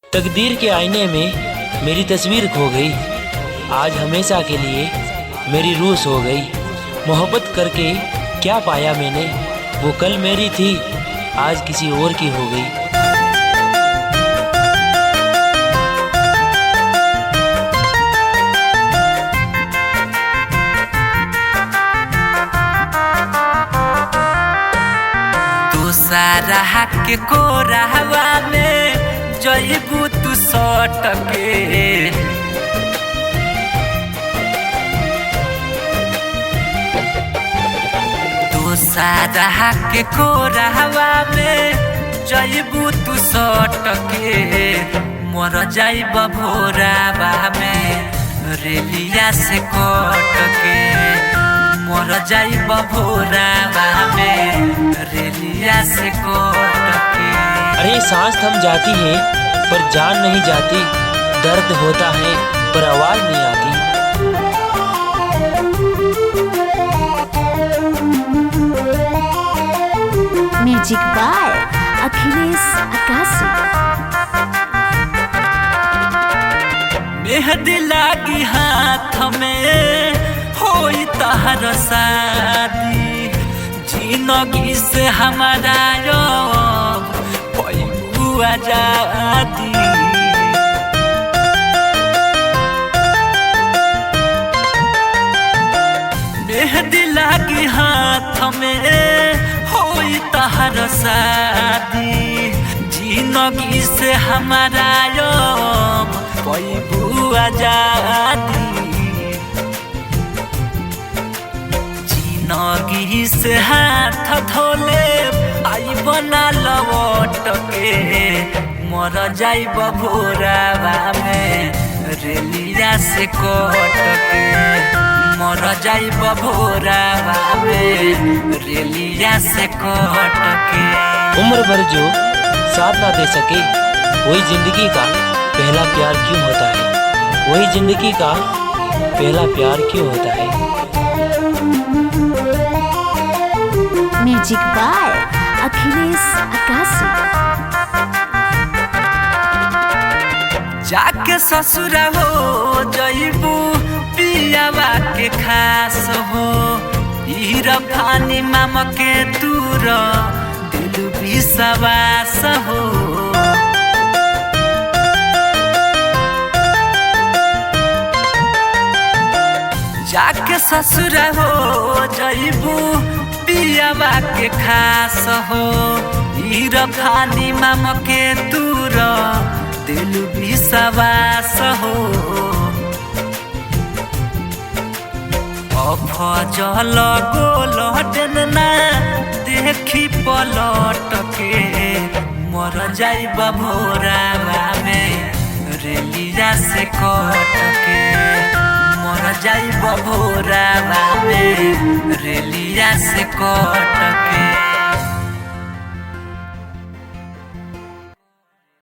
तकदीर के आईने में मेरी तस्वीर खो गई। आज हमेशा के लिए मेरी रूह सो गई। मोहब्बत करके क्या पाया मैंने, वो कल मेरी थी आज किसी और की हो गई। सारा के कोरावा में जइबू तू सटके, तू सारा के कोरावा में जइबू तू सटके, मर जाइब भोरावा में रेलिया से कटके, मर जाइब भोरावा में रेलिया से कटके। अरे सांस थम जाती है पर जान नहीं जाती, दर्द होता है पर आवाज नहीं आती। म्यूजिक बाय अखिलेश आकाशी। मेहंदी लागी हाथ में होई तहर शादी, जिंदगी से हमारा पैबू आजादी। मेहंदी लागी हाथ में होई तहर शादी, जिंदगी से हमारा पैबू आजादी। जिंदगी से हाथ धोले आई बना लौट के, मर जाइब भोरावा में रेलिया से कट के, मर जाइब भोरावा में रेलिया से कट के। उम्र भर जो साथ ना दे सके, वही जिंदगी का पहला प्यार क्यों होता है, वही जिंदगी का पहला प्यार क्यों होता है। म्यूजिक बाय अखिलेश आकाशी। जाके ससुर हो जइबू पियावा के खास हो, इरफानी मामा के दूर दिल विश्वास हो। जाके ससुर हो जइबू पियावा के खास हो, इरफानी मामा के दूर दिल विश्वास हो। अफजल गोल डेलना देखी पलट के, मर जाइब भोरावा में रेलिया से कट के, मर जाइब भोरावा में रेलिया से कट के।